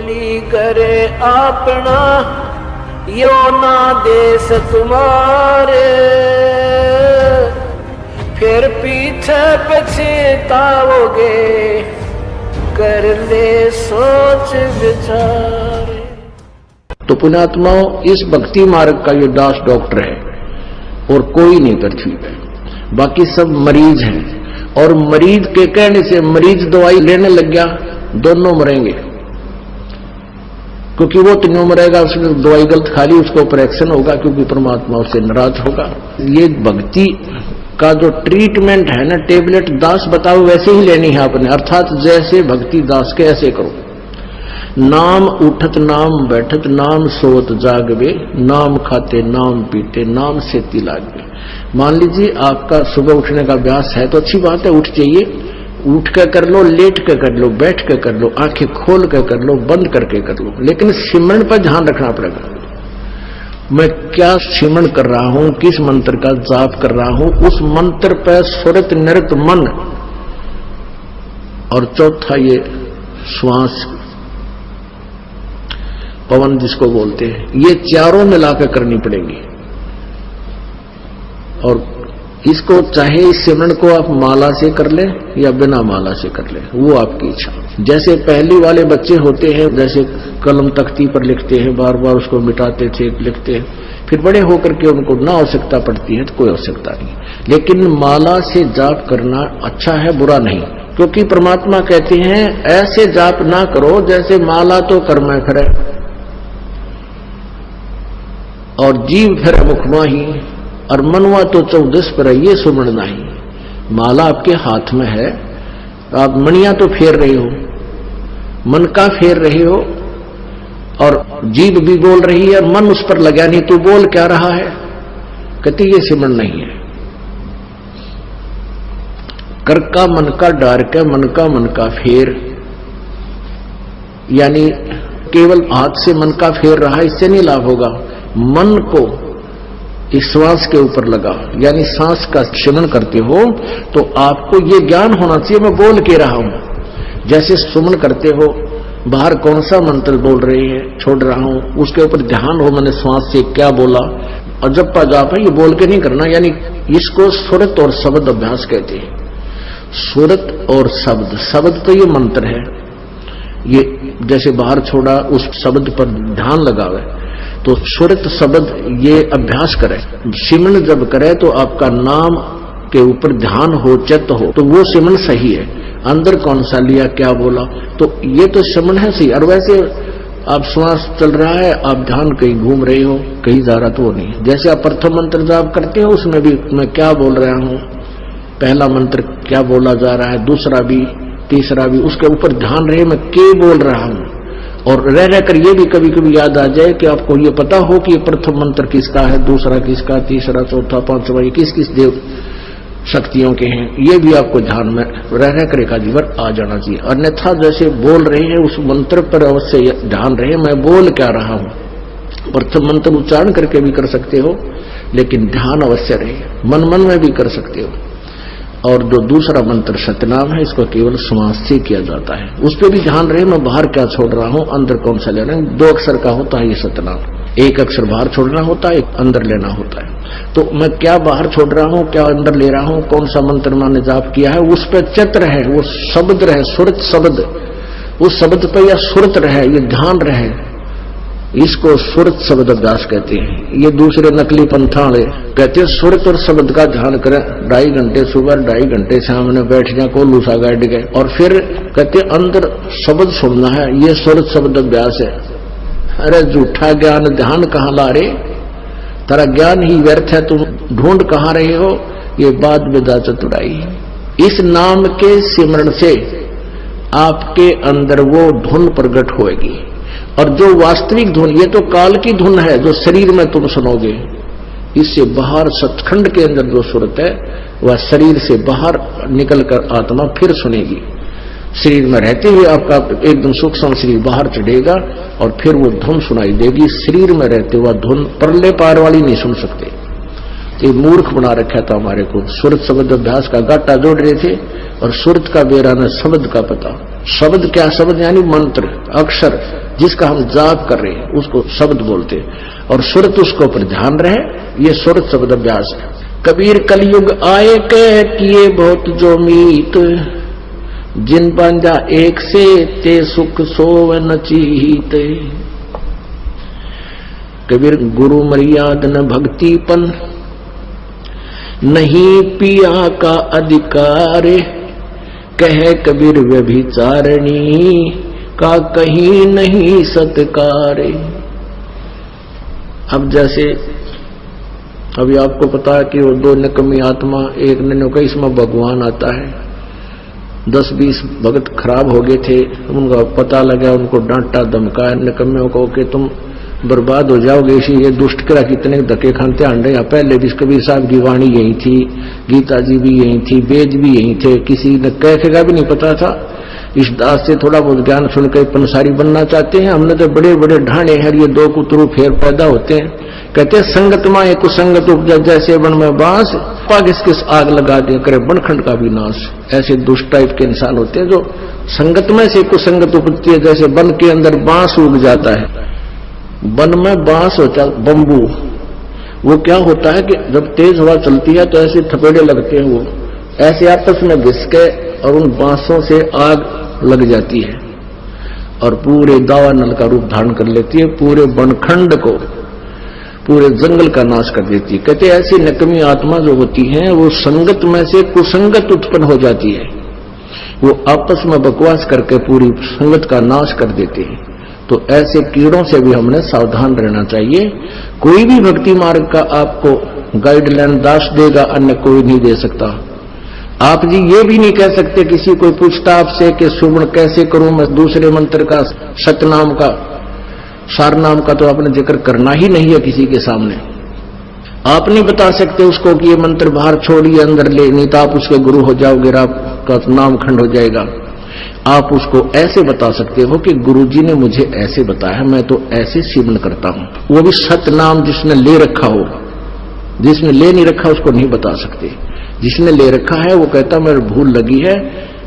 बोली करे अपना यो ना देश तुम्हारे, फिर पीछे पछताओगे कर ले सोच विचार। तो पुण्यात्माओं, इस भक्ति मार्ग का ये दास डॉक्टर है और कोई नहीं पृथ्वी पे, बाकी सब मरीज हैं। और मरीज के कहने से मरीज दवाई लेने लग गया, दोनों मरेंगे, क्योंकि वो तीनों मरेगा, उसने दवाई गलत खा ली, उसको ऑपरेशन होगा, क्योंकि परमात्मा उससे नाराज होगा। ये भक्ति का जो ट्रीटमेंट है ना, टेबलेट दास बताओ वैसे ही लेनी है आपने, अर्थात जैसे भक्ति दास के ऐसे करो। नाम उठत नाम बैठत नाम सोत जागवे, नाम खाते नाम पीते नाम सेती लागवे। मान लीजिए आपका सुबह उठने का अभ्यास है तो अच्छी बात है, उठ जाइए, उठ कर कर लो, लेट कर कर लो, बैठ कर कर लो, आंखें खोल कर कर लो, बंद करके कर लो, लेकिन सिमरन पर ध्यान रखना पड़ेगा। मैं क्या सिमरन कर रहा हूं, किस मंत्र का जाप कर रहा हूं, उस मंत्र पर सुरत नृत मन, और चौथा ये श्वास पवन जिसको बोलते हैं, ये चारों मिलाकर करनी पड़ेगी। और इसको चाहे इस सिमरन को आप माला से कर लें या बिना माला से कर लें, वो आपकी इच्छा। जैसे पहली वाले बच्चे होते हैं, जैसे कलम तख्ती पर लिखते हैं, बार बार उसको मिटाते थे, लिखते हैं, फिर बड़े होकर के उनको ना आवश्यकता पड़ती है तो कोई आवश्यकता नहीं। लेकिन माला से जाप करना अच्छा है, बुरा नहीं, क्योंकि परमात्मा कहते हैं ऐसे जाप ना करो जैसे माला तो कर्म फिरे और जीव फिर मुखमा ही, और मनवा तो 14 पर ये सुमन नहीं। माला आपके हाथ में है, आप मणियां तो फेर रहे हो, मन का फेर रहे हो, और जीभ भी बोल रही है और मन उस पर लगा नहीं, तो बोल क्या रहा है? कहते ये सिमरन नहीं है। कर का मन का डार के मन का फेर, यानी केवल हाथ से मन का फेर रहा, इससे नहीं लाभ होगा। मन को इस श्वास के ऊपर लगा, यानी सांस का सिमरन करते हो तो आपको ये ज्ञान होना चाहिए मैं बोल के रहा हूं। जैसे सुमन करते हो, बाहर कौन सा मंत्र बोल रहे हैं, छोड़ रहा हूं, उसके ऊपर ध्यान हो, मैंने श्वास से क्या बोला, और जब पा जाप है, ये बोल के नहीं करना। यानी इसको सुरत और शब्द अभ्यास कहते हैं। सुरत और शब्द, शब्द तो ये मंत्र है, ये जैसे बाहर छोड़ा उस शब्द पर ध्यान लगावे, तो सुरत शब्द ये अभ्यास करे। सिमरन जब करे तो आपका नाम के ऊपर ध्यान हो, चित्त हो, तो वो सिमरन सही है। अंदर कौन सा लिया, क्या बोला, तो ये तो सिमरन है सही। और वैसे आप श्वास चल रहा है, आप ध्यान कहीं घूम रहे हो, कहीं जा रहा तो वो नहीं। जैसे आप प्रथम मंत्र जाप करते हो, उसमें भी मैं क्या बोल रहा हूं, पहला मंत्र क्या बोला जा रहा है, दूसरा भी, तीसरा भी, उसके ऊपर ध्यान रहे मैं क्या बोल रहा हूं। और रह रहकर ये भी कभी कभी याद आ जाए कि आपको ये पता हो कि ये प्रथम मंत्र किसका है, दूसरा किसका, तीसरा, चौथा, पांचवा, ये किस किस देव शक्तियों के हैं, ये भी आपको ध्यान में रह रहकर एक आधी बार आ जाना चाहिए। अन्यथा जैसे बोल रहे हैं उस मंत्र पर अवश्य ध्यान रहे मैं बोल क्या रहा हूं। प्रथम मंत्र उच्चारण करके भी कर सकते हो, लेकिन ध्यान अवश्य रहे, मन मन में भी कर सकते हो। और जो दूसरा मंत्र सतनाम है, इसको केवल श्वास से किया जाता है, उस पर भी ध्यान रहे मैं बाहर क्या छोड़ रहा हूं, अंदर कौन सा लेना है। 2 अक्षर का होता है ये सतनाम, 1 अक्षर बाहर छोड़ना होता है, 1 अंदर लेना होता है। तो मैं क्या बाहर छोड़ रहा हूं, क्या अंदर ले रहा हूं, कौन सा मंत्र मैंने जाप किया है, उस पर चित्त रहे, वो शब्द रहे, सुरत शब्द, उस शब्द पर या सुरत रहे, ये ध्यान रहे, इसको सुरत शब्द अभ्यास कहते हैं। ये दूसरे नकली पंथाड़े कहते हैं सुरत और शब्द का ध्यान करें, 2.5 घंटे सुबह, 2.5 घंटे सामने बैठ जाए, कोल्लू सा गाइड गए, और फिर कहते अंदर शब्द सुनना है, ये सुरत शब्द अभ्यास है। अरे झूठा ज्ञान ध्यान कहाँ ला रहे, तेरा ज्ञान ही व्यर्थ है, तुम ढूंढ कहाँ रहे हो, ये बात बेदा चतुराई। इस नाम के सिमरन से आपके अंदर वो धुन प्रकट होएगी, और जो वास्तविक धुन, ये तो काल की धुन है जो शरीर में तुम सुनोगे, इससे बाहर सचखंड के अंदर जो सुरत है वह शरीर से बाहर निकलकर आत्मा फिर सुनेगी। शरीर में रहते हुए आपका एकदम सूक्ष्म शरीर बाहर चढ़ेगा और फिर वो धुन सुनाई देगी। शरीर में रहते हुआ धुन परले पार वाली नहीं सुन सकते, ये मूर्ख बना रखा था हमारे को। सुरत शब्द अभ्यास का गाटा जोड़ रहे थे और सुरत का बेरा न शब्द का पता। शब्द क्या, शब्द यानी मंत्र, अक्षर, जिसका हम जाप कर रहे हैं उसको शब्द बोलते हैं और सुरत उसको पर ध्यान रहे, ये सुरत शब्द अभ्यास है। कबीर कलयुग आए कह किए बहुत जो मीत, जिन बांधा एक से ते सुख सोव न चीत। कबीर गुरु मर्याद न भक्तिपन, नहीं पिया का अधिकार, कह कबीर व्यभिचारिणी का कहीं नहीं सत्कार। अब जैसे अभी आपको पता है कि वो दो निकम्मी आत्मा, एक ने कहा इसमें भगवान आता है, 10-20 भगत खराब हो गए थे, उनका पता लगा, उनको डांटा धमकाया निकम्मियों को कि तुम बर्बाद हो जाओगे, इसी ये दुष्ट करा कितने धक्के खानते आंडे। या पहले भी कबीर साहब की वाणी यही थी, गीता जी भी यही थी, वेद भी यही थे, किसी ने कैसे का भी नहीं पता था। इस दास से थोड़ा बहुत ज्ञान सुनकर पंसारी बनना चाहते हैं, हमने तो बड़े बड़े ढांडे हैं, ये दो कुतरू फेर पैदा होते हैं। कहते संगत माए कुसंगत उपजा जैसे वन में बांस, पाग किस आग लगा दे करे बनखंड का भी नाश। ऐसे दुष्ट टाइप के इंसान होते हैं जो संगत में से कुसंगत उपजती है, जैसे वन के अंदर बांस उग जाता है। वन में बांस होता है बंबू, वो क्या होता है कि जब तेज हवा चलती है तो ऐसे थपेड़े लगते हैं, वो ऐसे आपस में घिस के और उन बांसों से आग लग जाती है और पूरे दावानल का रूप धारण कर लेती है, पूरे वनखंड को, पूरे जंगल का नाश कर देती है। कहते ऐसी नकमी आत्मा जो होती है वो संगत में से कुसंगत उत्पन्न हो जाती है, वो आपस में बकवास करके पूरी संगत का नाश कर देते हैं। तो ऐसे कीड़ों से भी हमने सावधान रहना चाहिए। कोई भी भक्ति मार्ग का आपको गाइडलाइन दास देगा, अन्य कोई नहीं दे सकता। आप जी ये भी नहीं कह सकते, किसी कोई पूछता आपसे कि सुमन कैसे करूं मैं, दूसरे मंत्र का सतनाम का सारनाम का तो आपने जिक्र करना ही नहीं है किसी के सामने। आप नहीं बता सकते उसको कि ये मंत्र बाहर छोड़िए अंदर ले, नहीं तो आप उसके गुरु हो जाओगे, आपका नाम खंड हो जाएगा। आप उसको ऐसे बता सकते हो कि गुरुजी ने मुझे ऐसे बताया, मैं तो ऐसे सेवन करता हूं। वो भी सतनाम जिसने ले रखा हो, जिसने ले नहीं रखा उसको नहीं बता सकते। जिसने ले रखा है वो कहता मेरे भूल लगी है,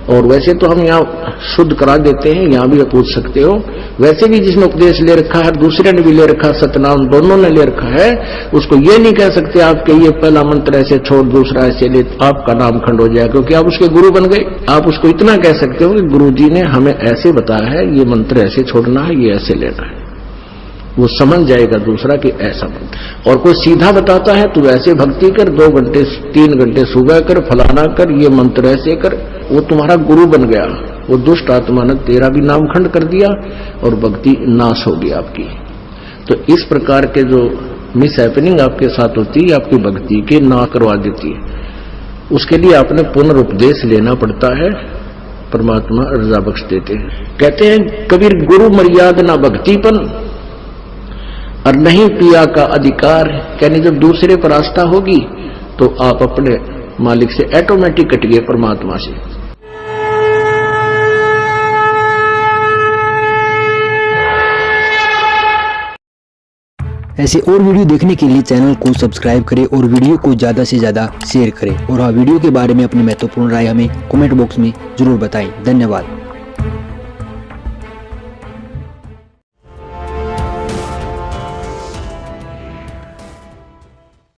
और वैसे तो हम यहाँ शुद्ध करा देते हैं, यहाँ भी पूछ सकते हो। वैसे भी जिसने उपदेश ले रखा है, दूसरे ने भी ले रखा, सतनाम दोनों ने ले रखा है, उसको ये नहीं कह सकते आप कि ये पहला मंत्र ऐसे छोड़ दूसरा ऐसे ले, आपका नाम खंड हो जाए, क्योंकि आप उसके गुरु बन गए। आप उसको इतना कह सकते हो कि गुरु जी ने हमें ऐसे बताया है, ये मंत्र ऐसे छोड़ना है, ये ऐसे लेना है, वो समझ जाएगा दूसरा कि ऐसा मंत्र। और कोई सीधा बताता है तो ऐसे भक्ति कर, 2 घंटे 3 घंटे सुबह कर, फलाना कर, ये मंत्र ऐसे कर, वो तुम्हारा गुरु बन गया। वो दुष्ट आत्मा ने तेरा भी नाम खंड कर दिया और भक्ति नाश होगी आपकी। तो इस प्रकार के जो मिस हैपनिंग आपके साथ होती है, आपकी भक्ति के ना करवा देती है। उसके लिए आपने पुनरुपदेश लेना पड़ता है, परमात्मा रजा बख्श देते हैं। कहते हैं कबीर गुरु मर्याद ना भक्तिपन और नहीं पिया का अधिकार। यानी जब दूसरे पर आस्था होगी तो आप अपने मालिक से ऑटोमेटिक कट गए, परमात्मा से। ऐसे और वीडियो देखने के लिए चैनल को सब्सक्राइब करें और वीडियो को ज्यादा से ज्यादा शेयर करें। और हाँ, वीडियो के बारे में अपनी महत्वपूर्ण राय हमें कमेंट बॉक्स में जरूर बताएं। धन्यवाद।